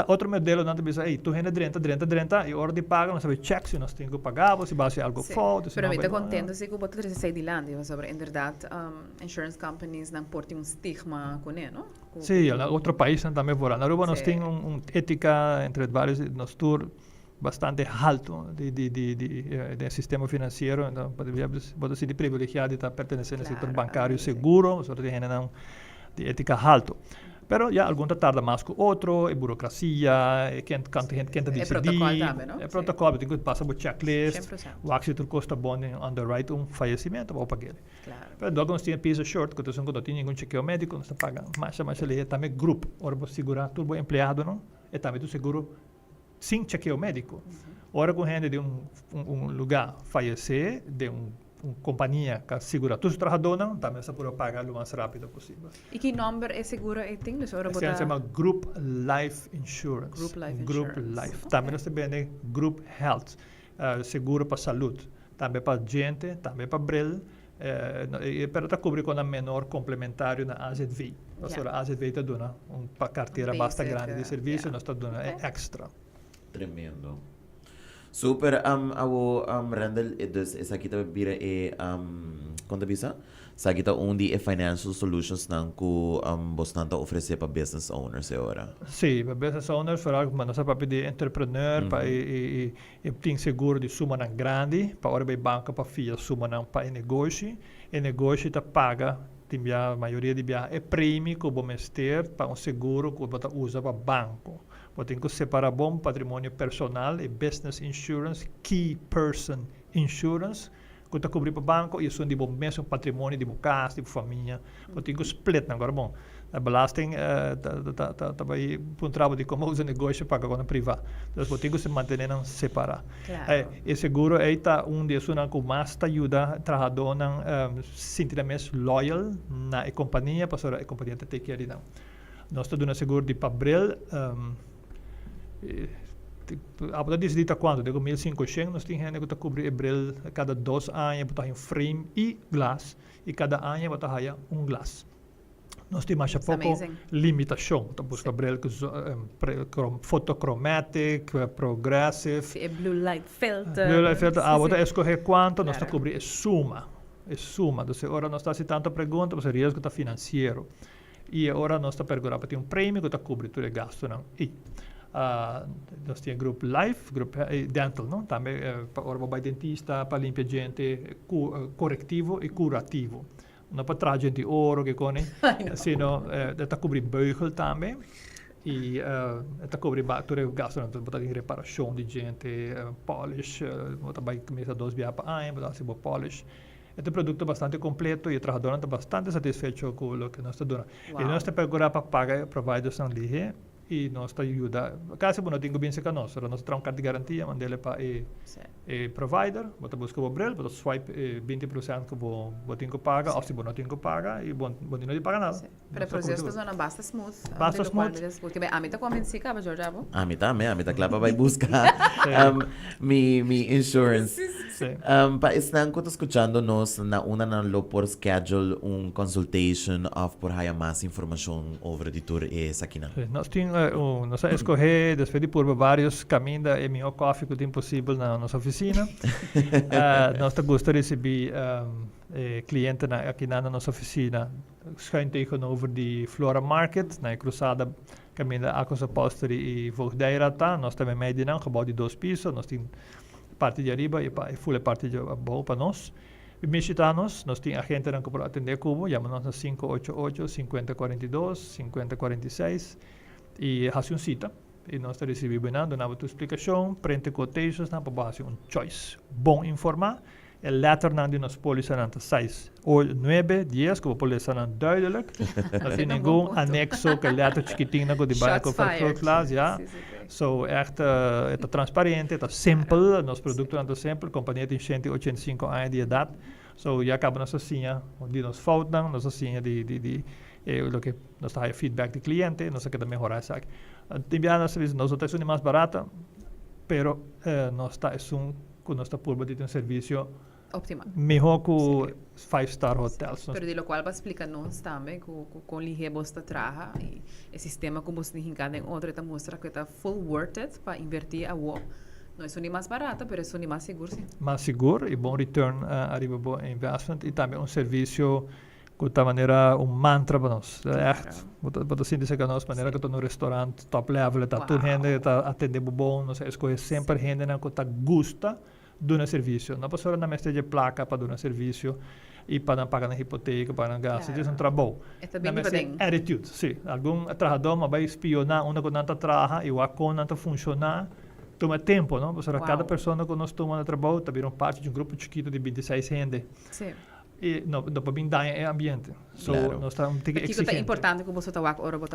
outro modelo não tem aí tu rende 30 e hora de paga nós sabe check se nós temos que pagar, se vai ser algo falta, pero me está contento se que botar esse de lá, sobre em verdade insurance companies não portam stigma com ele, não? Sim, outro país também fora. Na Aruba nós temos ética entre vários nós tour bastante alto de sistema financeiro, então pode ser privilegiado de estar pertencendo ao setor bancário seguro, só tem não de ética alto. Pero já algum tarda mais que outro, é burocracia, quem decidir. É protocolo também, não? É protocolo, tem que passar por checklist. O accidente custa bom em underwrite falecimento, vou pagar ele. Claro. Pero logo nós temos piece short, que nós não temos nenhum chequeio médico, nós pagamos. Mas ele é também grupo, ora para segurar todo o empregado, não? É também do seguro sem chequeio médico. Ora com gente de um lugar falecer, de uma companhia que segura todos os trabalhadores, também se pode pagar o mais rápido possível. E que número é seguro é tem? Esse se chama Group Life Insurance. Group Life. Também nós temos Group Health, seguro para saúde, também para gente, também para bril, para tá cobrir com a menor complementário na AZV. Ou seja, a AZV está dando uma carteira bastante grande de serviço, nós está dando extra. Tremendo. Super, Randall, dus essa aqui também vira quando bisa? Sa kita undi financial solutions nang ku bastante oferecer para business owners agora. Sim, para business owners, para nós para de entrepreneur, para e tem seguro de suma nang grande, para ora banca para fia suma nang para negócio, e negócio ta paga a maioria de bia é prêmio que o bomester para seguro que você usa para banco. Você tem que separar bom patrimônio personal e business insurance, key person insurance, que você cobrir para banco e isso é de bom mesmo patrimônio de casa, de família. Você tem que split agora bom. A belasting também um trabalho de como usa negócio para com a privada. Então você tem que se manter separado. Claro. E seguro é desses que mais ajuda trabalhador a sentir mais loyal na companhia, para a companhia te take care de não. Nós temos seguro de Pabril. A poder decidir quanto, de 1.500, nós temos gente que cobrir Abril cada 2 anos, para frame e glass, e cada ano para ter glass. Nós temos mais pouco limitação, então busca Abril que photochromatic, progressive, e blue light filter. Blue light filter, você escolher quanto, nós cobrir suma. Então, agora nós estamos tanta pergunta, você risco está financeiro. E agora nós estamos perguntando para ter prêmio que cobre todo o gasto, não? E nós temos Group Life, Group Dental, não? Também para dentista, para limpar gente, corretivo e curativo. Não para trazer gente ouro que cone, sino está cobrir beugel também. E está cobrir todo o gasto, não? Para ter reparação de gente, polish, para começar 2 dias para ano, para fazer polish. Este produto é bastante completo e o trabalhador está bastante satisfeito com o que nós estamos dando. E nós estamos procurando para pagar providers não lihe e nós estamos ajudando. Caso você não tenha bem com nós temos um cartão de garantia, mandele para o provider, você busca o Brel, você swipe 20% que você tem que pagar, ou se você não tem que pagar, e você não tem que pagar nada. Para o processo está bastante smooth. Basta smooth. Porque a mim está convencida, Jorge. A mim também, a mim está claro para buscar mi insurance. Sí. Pa están escuchándonos na una na lo por schedule un consultation of por haya más información over the tour sakina. Sí, nós temos nós escolher después de por vários caminhos e meu coffee que é impossível na nossa oficina. Nós gostaria de receber clientes aqui na nossa oficina. Schuin tegenover die Flora Market, na cruzada caminho da Acosa Posteri e Voogdeira tá. Nós também medinamos gebouw de 2 pisos, nós temos parte de arriba e full parte de abaixo para nós. Visitanos, nós temos agente que pode atender Cubo, chama-nos na 588-5042-5046 e faz uma cita. E nós recebemos dando uma explicação, prende quotations, na base um choice. Bom informar. E later na die nos polissen aan de 6 of 9, 10, que polissen aan duidelijk. Dat is een annexo, que later chiquitinho, que die bij de class, ja. So, echt, het is transparant, het is simpel, nos productos zijn simpel, companhia tem 185 anos de idade. So, já acaba nossa senha, die nos fout dan, nossa senha lo que nos da feedback de cliente, nos queda mejorar essa. Também nós outros são mais barata, pero nós está com nossa purba de um serviço optimal. Melhor que 5-star hotels. Pero de lo cual va a explicar-nos também com lihe bosta traja e o sistema como se hincada em outra te mostra que está full worth it para invertir a wo. Não é só nem mais barata, pero é só nem mais seguro, sim. Mais seguro e bom return arriba bom investment e também serviço de maneira mantra para nós. Echt, wat assim dizer que nós maneira que no restaurante top level está tudo gente está atendendo bom, nós escolhe sempre gente que está gusta do serviço. Não passa na mestre de placa para do serviço e para não pagar na hipoteca, para não gastar, isso é um trabalho. Na mestre attitude, sim. Algum trabalhador vai espionar onde que não está trabalhando e o acordo não está funcionando. Toma tempo, não? Porque cada pessoa que nós tomamos trabalho está virando parte de um grupo chiquito de 26 gente. Sim. E não para bem é ambiente. So, claro. Nós estamos exigentes. É importante que você está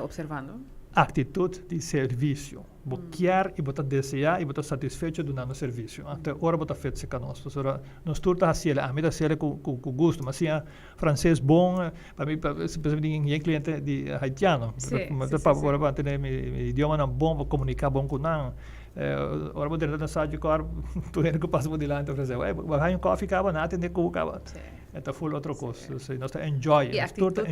observando. Atitude de serviço. Você quer e você deseja e você satisfeito do nosso serviço. Até agora você fez isso conosco. Nós turta a cielo, a mim da cielo com gosto, mas sim francês bom, para mim, especialmente ninguém cliente de haitiano. Mas para agora ter idioma não bom, para comunicar bom com não. Ora vou direto na sala de cor, tu que passa por delante, oferecer, vai um coffee acaba, nada atender com acaba. É full outra coisa, nós enjoy. E a atitude é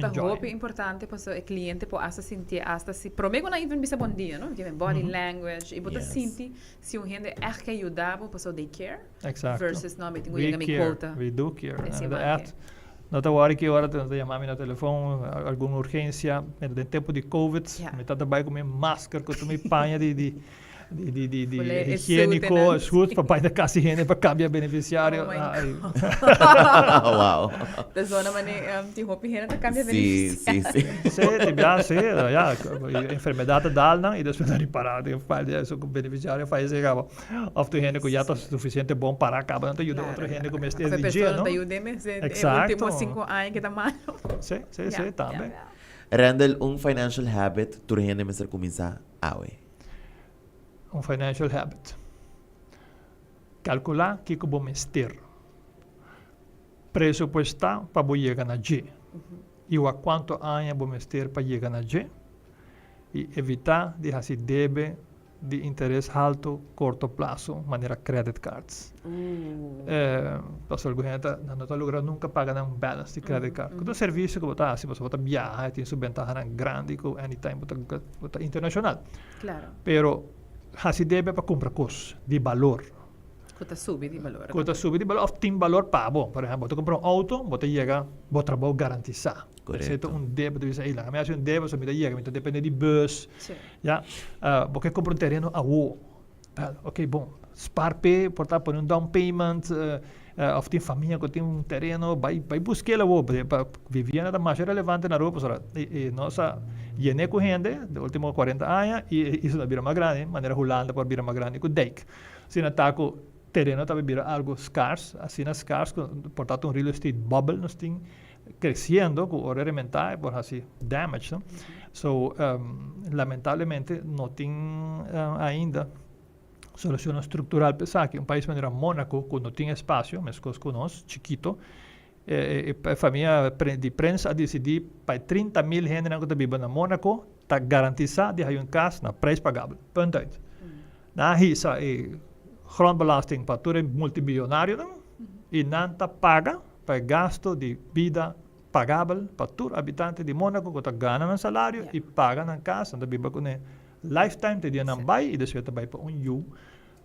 importante para o cliente possa sentir hasta se promego na even bisa bom dia, não? Que body language e botar sentir se um gente é que ajudar para pessoa they care. Exacto. Versus não me tenho que quota. We do care. Não está hora que hora te chamar no telefone, alguma urgência, no tempo de Covid, me está trabalhando com minha máscara, com minha panha de higiênico, escuta, papai da casa higiene para cambiar beneficiário. Wow. Da zona de roupa higiene para cambiar beneficiário. Sim, já, enfermidade dá e depois não parar, faz o beneficiário faz acaba. Of the higiene já está suficiente bom para acaba, não ajuda outra higiene como este dia, não? Exato. Últimos 5 anos que está mal. Sim, também. Randall, financial habit, tu higiene me ser começar financial habit. Calcular que vou mestir. Pressupostar para vou chegar na G. E a quanto anos vou mestir para chegar na G. E evitar de fazer débito de interesse alto, curto prazo, maneira credit cards. Pastor Guhenta, na nossa lugar nunca paga um balance de credit card. Todo serviço que você se você viaja, tem sua vantagem grande, com anytime, você internacional. Claro. Pero se deve para comprar coisas de valor. Quota sube de valor. Quota sube de valor, ou tem valor para bom. Por exemplo, você compra auto, você chega, você trabalha garantizado. Correto. Débito, você diz, lá, mas débito, você chega, então depende de bus. Já, você compra terreno a o. Ok, bom. Sparpe, portar por down payment, ou tem família que tem terreno, vai buscar lá o. Para viver nada mais relevante na roupa, e nossa Yene com gente, dos últimos 40 anos, e isso não vira mais grande, maneira Holanda pode virar mais grande que o Dijk. Se não está com terreno, também vira algo scarce, assim na scarce, portanto um real estate bubble, nós tem crescendo, com o elementar, por assim, damage, não? So, lamentavelmente, não tem ainda solução estrutural para que um país maneira Mônaco, que não tem espaço, mas com nós, chiquito, a família de prensa a decidir para 30 mil gente que vive na Mônaco, está garantizado de ter uma casa na preço pagável. Ponto. Na risa, grondbelasting para todo multibilionário, e nanta paga para gasto de vida pagável para todo habitante de Mônaco que ganha um salário e paga na casa. Então, biba com lifetime, te dia não vai e depois te vai para you.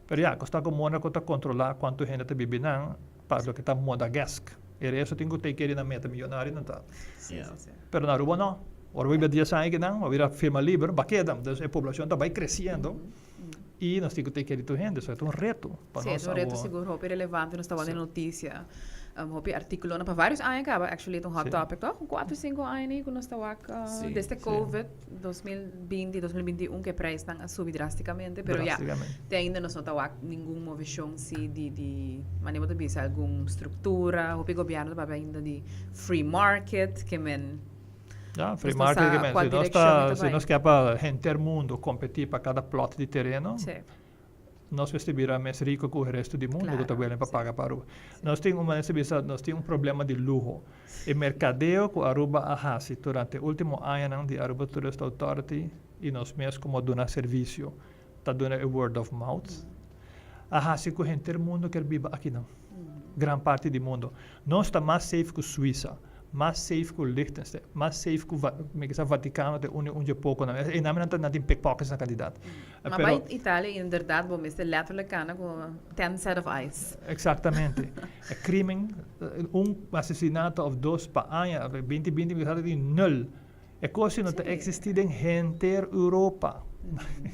Pero custa com Mônaco te controlar quanto gente te bibi não, para o que está modagesque. E isso tem que ter que ir na meta milionária, não tá? Pero na Aruba não. Ora, vai dia sai que não, vai firma livre, baqueda, então a população está vai crescendo. E nós temos que ter que ir gente, isso é um reto. Sim, é um reto seguro, hope relevante, nós estamos vendo notícia. Hope artículo para vários anos, acaba actually um hot topic, tá? Com 4, 5 anos, quando nós estamos desde COVID, 2020, 2021, que o preço está subindo drasticamente, pero ainda não estamos nenhuma movição de maneira de ver alguma estrutura, hope o governo está ainda de free market, que men free market, se nós quer para o mundo competir para cada plot de terreno, nós vamos mais rico que o resto do mundo, que está willing para pagar para Aruba. Nós temos problema de luxo. O mercadeo com Aruba Ahasi durante o último ano de Aruba Tourist Authority e nós mesmos como donar serviço, está dando a word of mouth. Ahasi com o mundo que vive aqui não. Gran parte do mundo. Nós está mais safe que a Suíça. Mais safe que o Liechtenstein, mais safe que o Vaticano, de onde pouco, e não tem pickpockets na candidato. Mas para Itália, em verdade, vamos ter letterlijk com 10 set of eyes. Exatamente. Crime, assassinato of 2 para ano, 2020, de 0. É coisa que não existe em inteira Europa.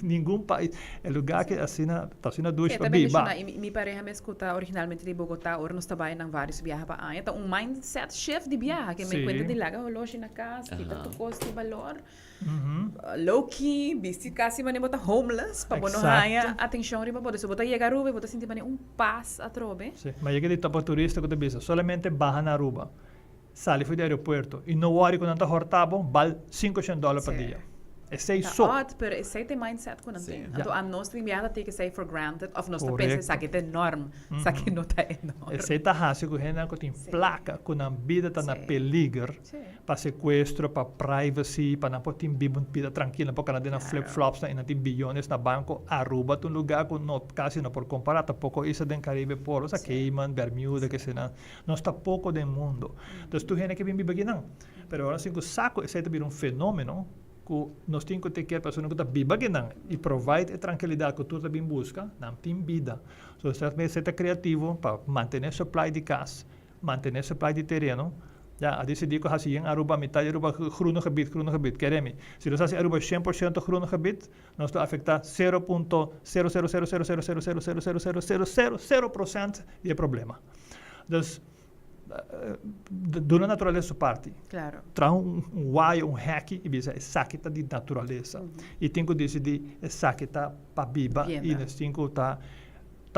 Nenhum país. É lugar que assina 2 para biba. Mi pareja me escuta originalmente de Bogotá, ora nós trabalhamos em vários viagens para ano. Então, mindset shift de viagem, que me cuenta de laga relógio na casa, que tanto custo e valor. Low-key, bici quase mané bota homeless, para não ganhar atenção, para poder botar chegar a Aruba, botar sentir mané paz a trobe. Mas chega de topo turista que te bisa, solamente baja na Aruba. Sale foi do aeroporto e não hora quando está hortabo, vale $500 por dia. É sei só. Pero é sei tem mindset com não tem. Então a nós tem viada tem que say for granted, of nós pensa que é enorme, que não tá enorme. É sei tá raso que rena que tem placa com a vida tá na peligro, para sequestro, para privacy, para não poder viver vida tranquila, porque não tem flip-flops na tem bilhões na banco, Aruba um lugar com não quase não por comparar, pouco isso do Caribe por, os Cayman, Bermuda, que se não, nós está pouco do mundo. Então tu rena que vive aqui não. Pero agora assim que o saco é também fenômeno nós temos que ter que a pessoa que está viva e provide a tranquilidade que tu também busca, não tem vida. Então, você tem que ser criativo para manter supply de casa, manter supply de terreno. A decidir que assim, em Aruba, metade de Aruba, groene gebied, queremos. Se nós fazemos Aruba 100% groene gebied, nós está afetar 0.0000000000000% de problema. Então, da natureza parte. Claro. Traz um hack e diz é saqueta de natureza. E tem que decidir é saqueta para biba e nós temos que tá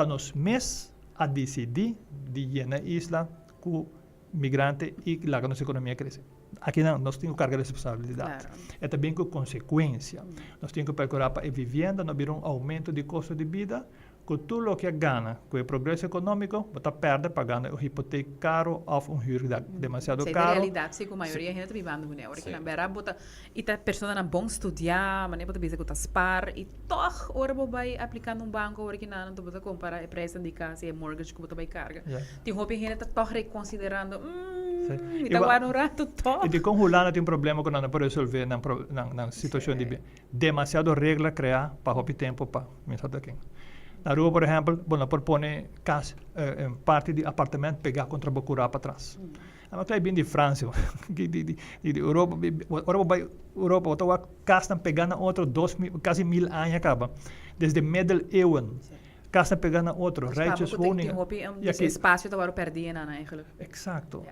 nos mês a decidir de na isla com migrante e lá que nossa economia cresce. Aqui não, nós temos que carregar responsabilidade. Claro. É também com consequência. Nós temos que procurar para a vivenda, não vir aumento de custo de vida. Com tudo o que ganha, com o progresso econômico, você perde pagando o hipoteca caro ou hyr demasiado caro. Na realidade, sim, com a maioria da gente vivendo com euro. Que na verdade, e a pessoa não bom estudar, mas nem pode dizer que está spar e toch, ora vai aplicando banco, ora que não pode comparar o preço de casa e a mortgage que você vai carga. Tem roupa gente está toch reconsiderando, e está guardando rato toch. E de como Holanda tem problema que não pode resolver na situação de demasiado regra criar para o tempo para mensagem aqui. Na Aruba, por exemplo, propõe parte de apartamento pegar contra Bacurá para trás. Mas é bem de França, de Europa, Europa, casa pegando outro quase 1000 anos acaba. Desde middeleeuwen. Casa pegando outro, rijtjes woningen. Esse espaço está agora perdido, eigenlijk. Exato.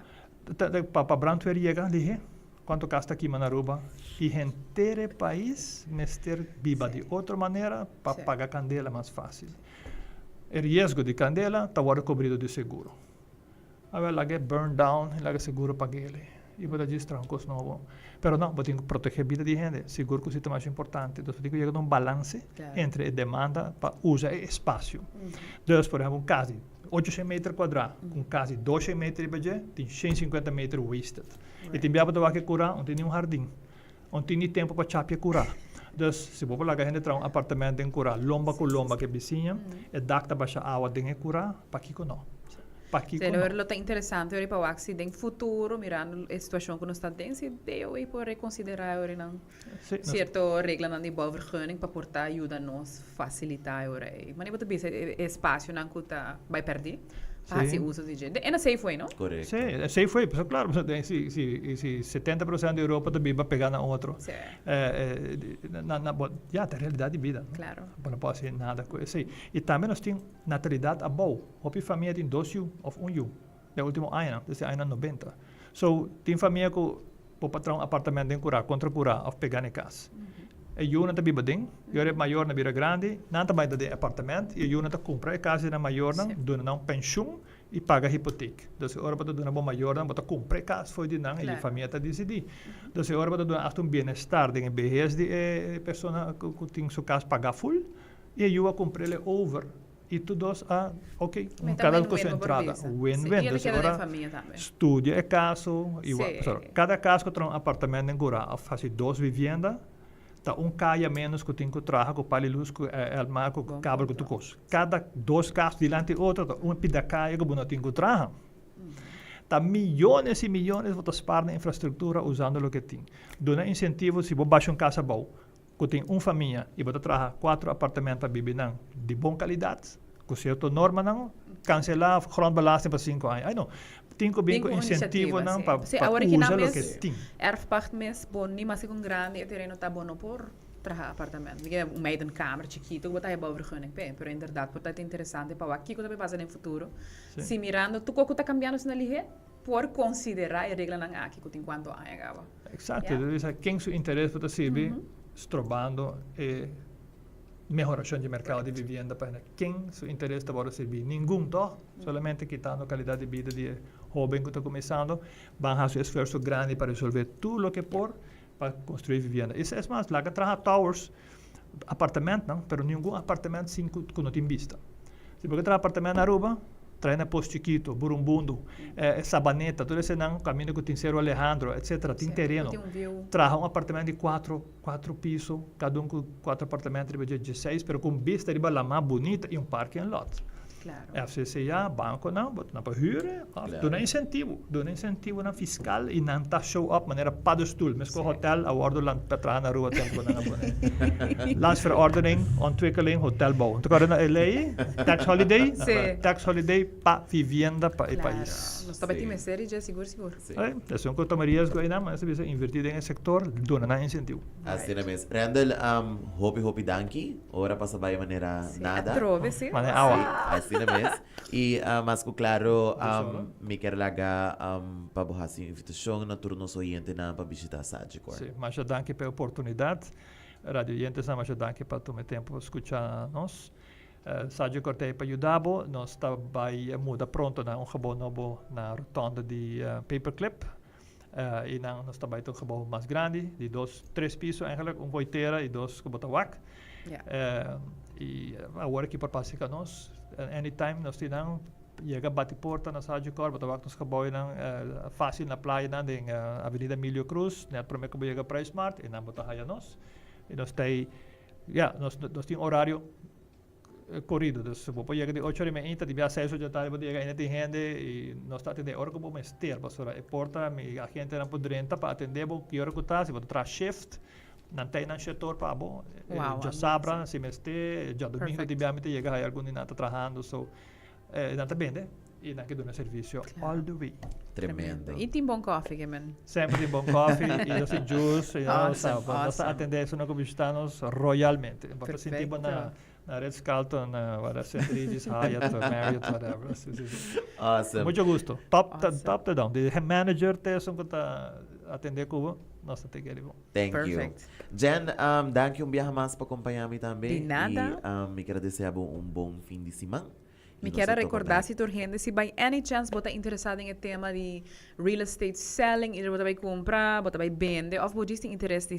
Para brandweer chega ali, quanto gasta aqui na Aruba, e inteiro país mestre viva de outra maneira para pagar candela mais fácil. O risco de candela está agora cobrido de seguro. Agora lá é burn down, lá é seguro para ele. E pode dizer trancos novo. Pero não, você tem que proteger a vida de gente. Seguro que isso é mais importante. Então, você tem que chegar a um balance entre a demanda para usar espaço. Então, por exemplo, um casa de 800 metros quadrados, com casa de 200 metros de budget, tem 150 metros wasted. E tem para que curar, não tem nenhum jardim. Não tem nem tempo para chapia curar. Então, se você lá a gente traz um apartamento em curar, lomba com lomba que vizinha, e dá para baixar água de curar, para que não. Lo está interessante ora para o accidente futuro, mirando a situação que nós está dentro, se deu e por reconsiderar ora não certa regra na de boa vergunning para portar ajuda nos facilitar ora. Mas nem botar espaço não que tá vai perder. Se usa de jeito. É na Safeway, não? Correto. Sim, Safeway, claro, se 70% da Europa também vai pegar na outro. Sim. Já, é a realidade de vida. Claro. Não pode ser nada. Sim. E também nós temos natalidade a boa. A família tem 2 ou 1 no último ano, desde ano 90. So, tem família que o patrão apartamento em curar, contra curar, ou pegar em casa. E eu não estou bem, eu era maior na vida grande, não estou mais de apartamento, e eu não estou comprar a casa na maior, não, dona não pensão e paga a hipoteca. Então, hora para dona maior, não, para comprar a casa foi de não, e a família está decidir. Então, hora para dona hasta bem-estar, de vez de pessoa que tem sua casa pagar full, e eu a comprar ele over. E todos cada concentrada. Win-win. Então, agora, estudia o caso, cada casa que tem um apartamento em Gura, faz 2 vivendas, tá caia menos que tem que trabalhar com palha luz com o mar com cabo que tu cos. Cada 2 casas diante outro, pida caia que não tem que trabalhar. Tá milhões e milhões de spar na infraestrutura usando o que tem. Dona incentivo se você baixa casa boa, que tem família e você trabalha 4 apartamentos para viver de boa qualidade, com certa norma não, cancelar grondbelasting para 5 anos. Ai não. Tem que bem com incentivo não para usar o que tem. Erfpacht mes bom nem mais com grande, o terreno tá bom por trabalhar apartamento. Porque um meio de câmara chiquito, que botar boa vergunning, pero em verdade pode ser interessante para aqui que também passa no futuro. Se mirando, tu como tá cambiando na lihe, por considerar a regra não aqui que tem quanto anos agora. Exato, quem seu interesse para servir, estrobando melhoração de mercado de vivenda para quem seu interesse para servir. Nenhum solamente quitando a qualidade de vida de jovem que está começando, van a hacer esforço grande para resolver tudo o que por para construir vivenda. Isso é mais, lá que trabalha towers, apartamento, não, pero nenhum apartamento sem que não tem vista. Se você trabalha apartamento na Aruba, traz na Posto Chiquito, Burumbundo, Sabaneta, todo esse não, caminho que tem Cerro Alejandro, etc. Tem terreno. Trabalha apartamento de 4 pisos, cada com 4 apartamentos de 16, pero com vista de lá mais bonita e parking lot. Claro. FCCA, banco não, não para huren, dona incentivo na fiscal e não tá show up maneira paddenstoel, mas com hotel a ordo land petra na rua tempo na abone. Landsverordening, ontwikkeling, hotelbouw. Então agora na LA, tax holiday pa vivienda pa país. Nós também temos série de seguro. Isso é um coisa Marias que ainda mas se invertir em setor, dona na incentivo. Assim é mesmo. Randall, hopi danki, ora passa vai maneira nada. Trove, sim. Assim é mesmo. E mas claro, me quer largar para borrar a invitação na turno oyente na para visitar a Sagicor. Sim, mas danke pela oportunidade. Radio oyentes, mas danke para tomar tempo para escutar nós. Sagicor tem para ajudar, nós está vai muda pronto na gebouw novo na rotonda de Paperclip. E nós está vai ter gebouw mais grande, de 3 pisos eigenlijk, voiteira e 2 gebouwak. E agora aqui para passar com nós, anytime nós temos chega bate porta na Sagicor, bota nos gebouw fácil na praia na Avenida Emílio Cruz, net para que chega para Smart e não bota aí nós. E nós tem nós tem horário corrido, dus se você chega de 8h30, de 6 da tarde, você chega tem gente e nós está atendendo hora que vamos estar, basura e porta, a gente não pode entrar para atender, que hora que está, se você traz shift, não tem no setor para bom, já sabra, se mestre, já domingo de biamite chega aí algum não está trabalhando, so não está bem, e não que dá serviço all the way. Tremendo. E tem bom coffee, man. Sempre tem bom coffee e doce juice, e nós atender isso no visitamos royalmente. Porque sentimos na Ritz Carlton, St. Regis, Hyatt, Marriott, whatever. Awesome. Muito gosto. Top to down. The manager tem que atender com nós até que Thank you. Jen, thank you mais para acompanhar-me também. De nada. E me quero desejar bom fim de semana. Me quero recordar se tu gente, se by any chance você interessado em tema de real estate selling, e você vai comprar, você vai vender, ou você tem interesse de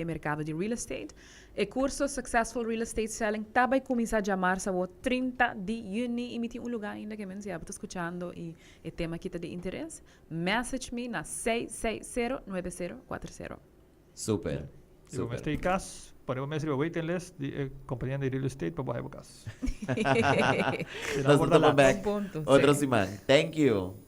mercado de real estate, o curso Successful Real Estate Selling tá vai começar a março, 30 de junho, e tem lugar ainda que você está escutando e o tema que está de interesse, message me na 660-9040. Super. Si vos estáis cas, podemos meses de waiting list de compañía de real estate para bajar cas. Nós estamos back. Bom ponto, Outro sim. semana. Thank you.